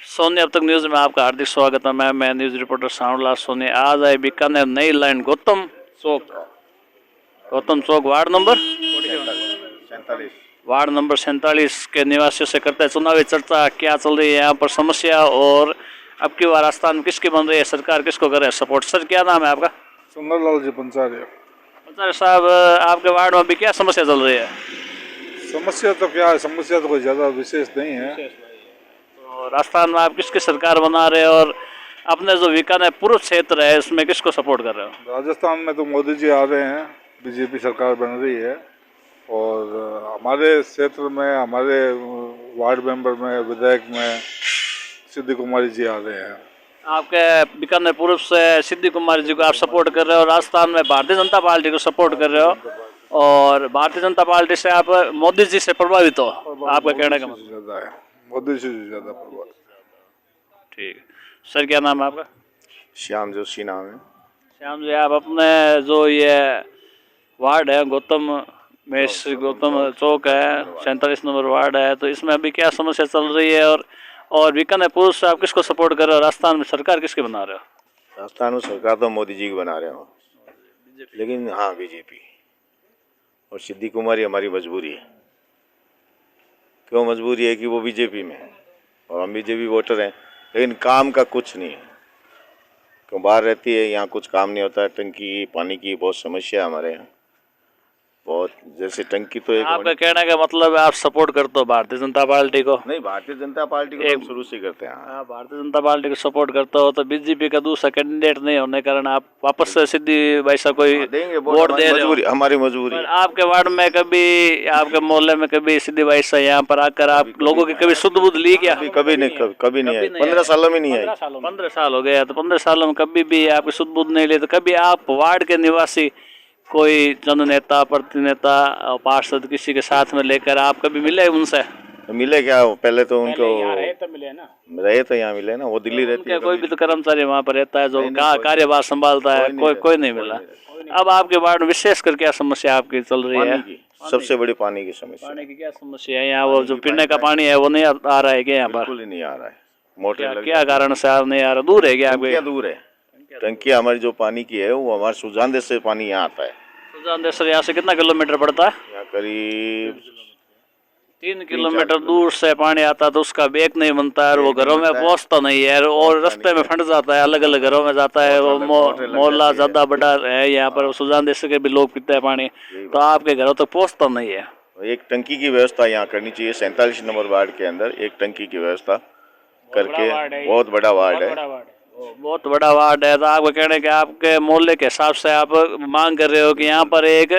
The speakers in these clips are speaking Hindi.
सोनी अब तक न्यूज में आपका हार्दिक स्वागत है। मैं न्यूज रिपोर्टर शाहरुला सोनी। आज है बीकानेर नई लाइन गौतम चौक वार्ड नंबर 47 के निवासियों से करते हैं चुनावी चर्चा। क्या चल रही है यहाँ पर समस्या, और अब की बार राजस्थान में किसकी बन रही है सरकार, किसको करे सपोर्ट? सर क्या नाम है आपका? सुंदरलाल जी पंचारिया। पंचारिया साहब, आपके वार्ड में अभी क्या समस्या चल रही है? समस्या तो क्या है, समस्या तो कोई ज़्यादा विशेष नहीं है। तो राजस्थान में आप किसकी सरकार बना रहे हो, और अपने जो बीकानेर पूर्व क्षेत्र है उसमें किसको सपोर्ट कर रहे हो? राजस्थान में तो मोदी जी आ रहे हैं, बीजेपी सरकार बन रही है। और हमारे क्षेत्र में, हमारे वार्ड मेंबर में, विधायक में सिद्धि कुमारी जी आ रहे हैं। आपके बीकानेर पूर्व से सिद्धि कुमारी जी को आप सपोर्ट कर रहे हो, राजस्थान में भारतीय जनता पार्टी को सपोर्ट कर रहे हो, और भारतीय जनता पार्टी से आप मोदी जी से प्रभावित हो, आपका कहने का मतलब? ज़्यादा है, मोदी जी से ज़्यादा प्रभावित। ठीक। सर क्या नाम है आपका? श्याम जोशी नाम है। श्याम जी, आप अपने जो ये वार्ड है गौतम चौक है, 47 नंबर वार्ड है, तो इसमें अभी क्या समस्या चल रही है, और बीकानेर पूर्व से आप किसको सपोर्ट कर रहे हो? राजस्थान में सरकार किसकी बना रहे हो? राजस्थान में सरकार तो मोदी जी की बना रहे हो, लेकिन हाँ बीजेपी और सिद्धि कुमारी हमारी मजबूरी है। क्यों मजबूरी है? कि वो बीजेपी में है और हम बीजेपी वोटर हैं, लेकिन काम का कुछ नहीं है। क्यों बाहर रहती है, यहाँ कुछ काम नहीं होता है। टंकी पानी की बहुत समस्या है हमारे यहाँ, बहुत। जैसे टंकी तो एक आपका कहने का मतलब है आप सपोर्ट करते हो भारतीय जनता पार्टी को? नहीं, भारतीय जनता पार्टी को हम शुरू से करते हैं। आप भारतीय जनता पार्टी को सपोर्ट करते हो, तो बीजेपी का दूसरा कैंडिडेट नहीं होने के कारण आप वापस से सिद्धि भाई साहब कोई वोट दे रहे हो? हमारी मजबूरी है। आपके वार्ड में कभी, आपके मोहल्ले में कभी सिद्धि भाई साहब यहाँ पर आकर आप लोगों की कभी शुद्ध बुद्ध ली क्या? कभी नहीं आई। 15 सालों में नहीं आई। 15 साल हो गया, तो 15 सालों में कभी भी आपकी शुद्ध बुद्ध नहीं ली। तो कभी आप वार्ड के निवासी कोई जन नेता, प्रतिनेता, पार्षद किसी के साथ में लेकर आप कभी मिले उनसे? मिले क्या? पहले तो उनको रहे तो मिले ना, रहे तो यहाँ मिले ना, वो दिल्ली रहते हैं। कोई भी तो कर्मचारी वहाँ पर रहता है जो कार्यभार संभालता है, कोई नहीं मिला। अब आपके वार्ड में विशेष कर क्या समस्या आपकी चल रही है? सबसे बड़ी पानी की समस्या। पानी की क्या समस्या है यहाँ? वो जो पीने का पानी है वो नहीं आ रहा है क्या यहाँ पर? बिल्कुल ही नहीं आ रहा है। मोटर क्या कारण से नहीं आ रहा? दूर है क्या आपके? दूर है। टंकी हमारी जो पानी की है वो हमारे सुजान देश से पानी यहाँ आता है। सुजान देश यहाँ से कितना किलोमीटर पड़ता है? यहाँ करीब 3 किलोमीटर दूर से पानी आता है, तो उसका बेक नहीं बनता है, और वो घरों में पहुँचता नहीं है, और रास्ते में फंस जाता है, अलग अलग घरों में जाता है। वो मोहल्ला ज़्यादा बड़ा है यहाँ पर, सुजान देश के भी लोग पीते हैं पानी, तो आपके घरों तक पहुँचता नहीं है। एक टंकी की व्यवस्था यहाँ करनी चाहिए। 47 नंबर वार्ड के अंदर एक टंकी की व्यवस्था करके, बहुत बड़ा वार्ड है, बहुत बड़ा वार्ड है। तो आपको कहने के आपके मोहल्ले के हिसाब से आप मांग कर रहे हो कि यहाँ पर एक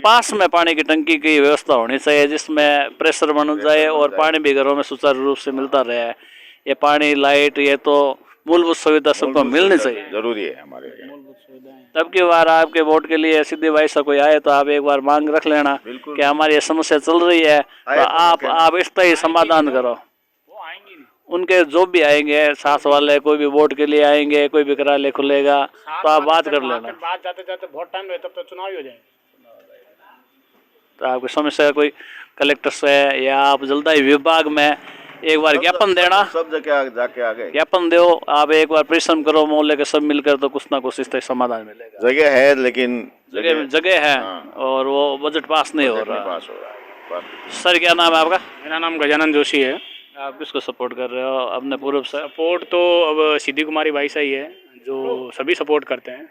पास में पानी की टंकी की व्यवस्था होनी चाहिए, जिसमें प्रेशर बन जाए और पानी भी घरों में सुचारू रूप से मिलता रहे। ये पानी, लाइट, ये तो मूलभूत सुविधा सबको मिलनी चाहिए, जरूरी है हमारे लिए। तब की बार आपके वोट के लिए सिद्धि भाई साहब कोई आए तो आप एक बार मांग रख लेना कि हमारी ये समस्या चल रही है, तो आप इसका ही समाधान करो। उनके जो भी आएंगे साथ वाले, कोई भी वोट के लिए आएंगे, कोई भी कार्यालय खुलेगा तो आप बात कर लेना। बात जाते जाते बहुत टाइम रहे तब तो चुनाव ही हो जाएंगे। तो आपकी समस्या कोई कलेक्टर से या आप जलदायी विभाग में एक बार ज्ञापन देना, सब जगह जाके आ गए, ज्ञापन दो। आप एक बार परिश्रम करो मोहल्ले के सब मिलकर, तो कुछ ना कुछ इस तरह समाधान मिलेगा। जगह है, लेकिन जगह है और वो बजट पास नहीं हो रहा। सर क्या नाम है आपका? मेरा नाम गजानन जोशी है। आप किसको सपोर्ट कर रहे हो अपने पूर्व से? सपोर्ट तो अब सिद्धि कुमारी भाई साहब ही है जो सभी सपोर्ट करते हैं,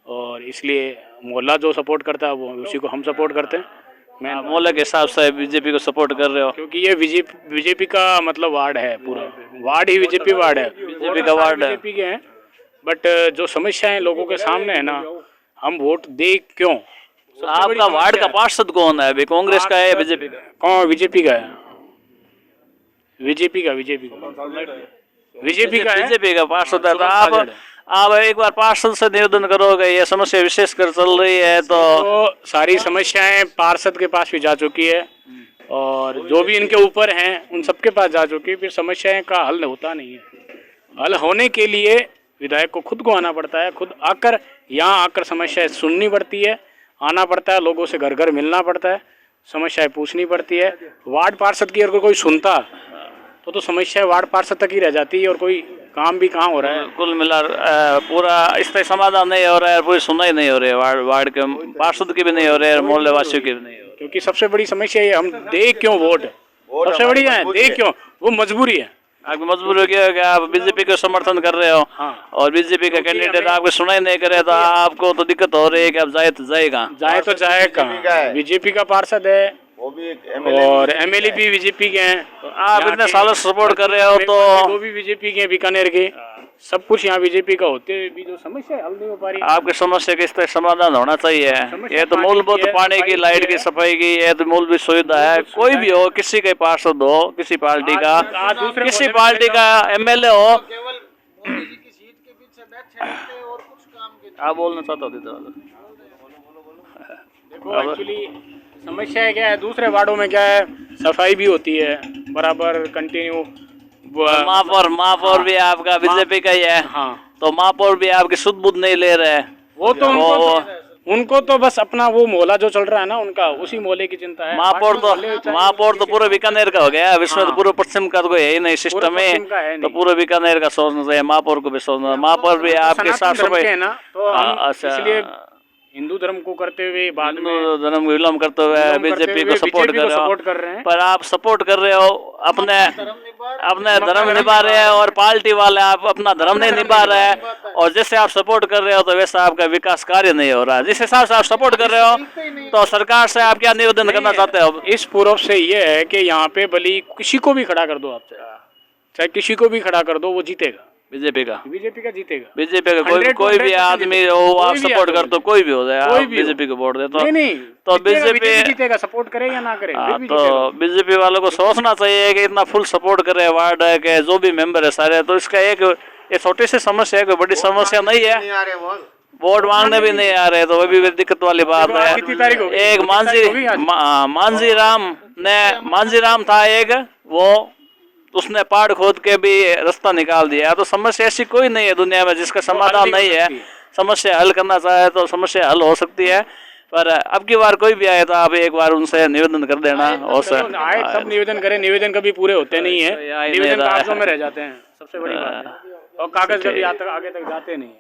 और इसलिए मोहल्ला जो सपोर्ट करता है वो उसी को हम सपोर्ट करते हैं। मैं मोहल्ले के हिसाब से बीजेपी को सपोर्ट कर रहे हो? क्योंकि ये बीजेपी का मतलब वार्ड है, पूरा वार्ड ही बीजेपी वार्ड है, बीजेपी का वार्ड है। बीजेपी के हैं। बट जो समस्याएं लोगों के सामने है ना, हम वोट दे क्यों? सबसे बड़ी आपका वार्ड समस्या का पार्षद कौन है अभी, कांग्रेस का है या बीजेपी का? कौन? बीजेपी का है, बीजेपी का बीजेपी का है। बीजेपी का पार्षद है। तो आप एक बार पार्षद से निवेदन करोगे, ये समस्या विशेष कर चल रही है तो सारी समस्याएं पार्षद के पास भी जा चुकी है और जो भी इनके ऊपर हैं उन सबके पास जा चुकी है, फिर समस्याएं का हल होता नहीं है। हल होने के लिए विधायक को खुद को आना पड़ता है, खुद आकर यहाँ आकर समस्याएं सुननी पड़ती है, आना पड़ता है, लोगों से घर घर मिलना पड़ता है, समस्याएं पूछनी पड़ती है। वार्ड पार्षद की अगर कोई सुनता तो समस्या वार्ड पार्षद तक ही रह जाती है और कोई काम भी कहाँ हो रहा है। कुल मिला पूरा इसका समाधान नहीं हो रहा है, पूरी सुनवाई नहीं हो रही है, वार्ड के पार्षद की भी नहीं हो रही है, मोहल्ले वासियों की भी नहीं हो रही है। क्योंकि सबसे बड़ी समस्या ये, हम दे क्यों वोट, सबसे बड़ी है दे क्यों, वो मजबूरी है। आपकी मजबूरी क्या है कि आप बीजेपी को समर्थन कर रहे हो? हाँ। और बीजेपी का कैंडिडेट आपको सुनाई नहीं करे तो आपको तो दिक्कत हो रही है कि आप जाए तो जाएगा, जाए तो जाए कहाँ? बीजेपी का पार्षद है वो भी और एमएलए भी बीजेपी के हैं। तो आप इतने सालों से सपोर्ट कर रहे हो तो वो भी बीजेपी के हैं, बीकानेर के, सब कुछ यहाँ बीजेपी का होते हुए भी जो समस्या हल नहीं हो पा रही। आपकी समस्या का इस तरह समाधान होना चाहिए। ये तो मूलभूत पानी की, लाइट की, सफाई की, ये तो मूलभूत सुविधा है। कोई भी हो, किसी का पार्षद हो, किसी पार्टी का, किसी पार्टी का एमएलए हो, आप बोलना चाहते हो? देखो एक्चुअली समस्या क्या है, दूसरे वार्डों में क्या है, सफाई भी होती है बराबर कंटिन्यू। महापौर भी आपका बीजेपी का ही है। हाँ, तो महापौर भी आपकी शुद्ध बुद्ध नहीं ले रहे हैं। वो तो उनको तो बस अपना वो मोहल्ला जो चल रहा है ना उनका, उसी मोहल्ले की चिंता है। महापौर तो पूरे बीकानेर का हो गया, इसमें तो पूरे पश्चिम का तो कोई है ही नहीं सिस्टम है, तो पूरे बीकानेर का सोचना चाहिए, महापौर को भी सोचना। महापौर भी आपके साथ है ना, तो हम इसलिए हिंदू धर्म को करते हुए बाद में धर्म विलम्ब करते हुए बीजेपी को सपोर्ट कर रहे हो। पर आप सपोर्ट कर रहे हो, अपने धर्म निभा रहे हैं और पार्टी वाले आप अपना धर्म नहीं निभा रहे हैं। और जैसे आप सपोर्ट कर रहे हो तो वैसा आपका विकास कार्य नहीं हो रहा है। जिस हिसाब से आप सपोर्ट कर रहे हो तो सरकार से आप क्या निवेदन करना चाहते हो? इस पूर्व से ये है कि यहाँ पे भली किसी को भी खड़ा कर दो, आप चाहे किसी को भी खड़ा कर दो, वो जीतेगा। बीजेपी का जीतेगा। बीजेपी का कोई भी आदमी हो, आप सपोर्ट कर तो कोई भी हो जाए, आप बीजेपी को वोट दे तो नहीं तो बीजेपी जीतेगा, सपोर्ट करे या ना करे। तो बीजेपी वालों को सोचना चाहिए कि इतना फुल सपोर्ट करे वार्ड के जो भी मेंबर है सारे, तो इसका एक छोटी सी समस्या है, कोई बड़ी समस्या नहीं है। वोट मांगने भी नहीं आ रहे तो वो भी दिक्कत वाली बात है। एक मांझी राम था एक, वो उसने पहाड़ खोद के भी रास्ता निकाल दिया। तो समस्या ऐसी कोई नहीं है दुनिया में जिसका समाधान नहीं है। समस्या हल करना चाहे तो समस्या हल हो सकती है, पर अब की बार कोई भी आए तो आप एक बार उनसे निवेदन कर देना। और सब निवेदन करें, निवेदन कभी पूरे होते नहीं है, निवेदन कागजों में रह जाते हैं, सबसे बड़ी बात है, और कागज कभी आगे तक जाते नहीं है।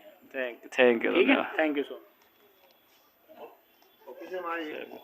Thank you. Thank you so much.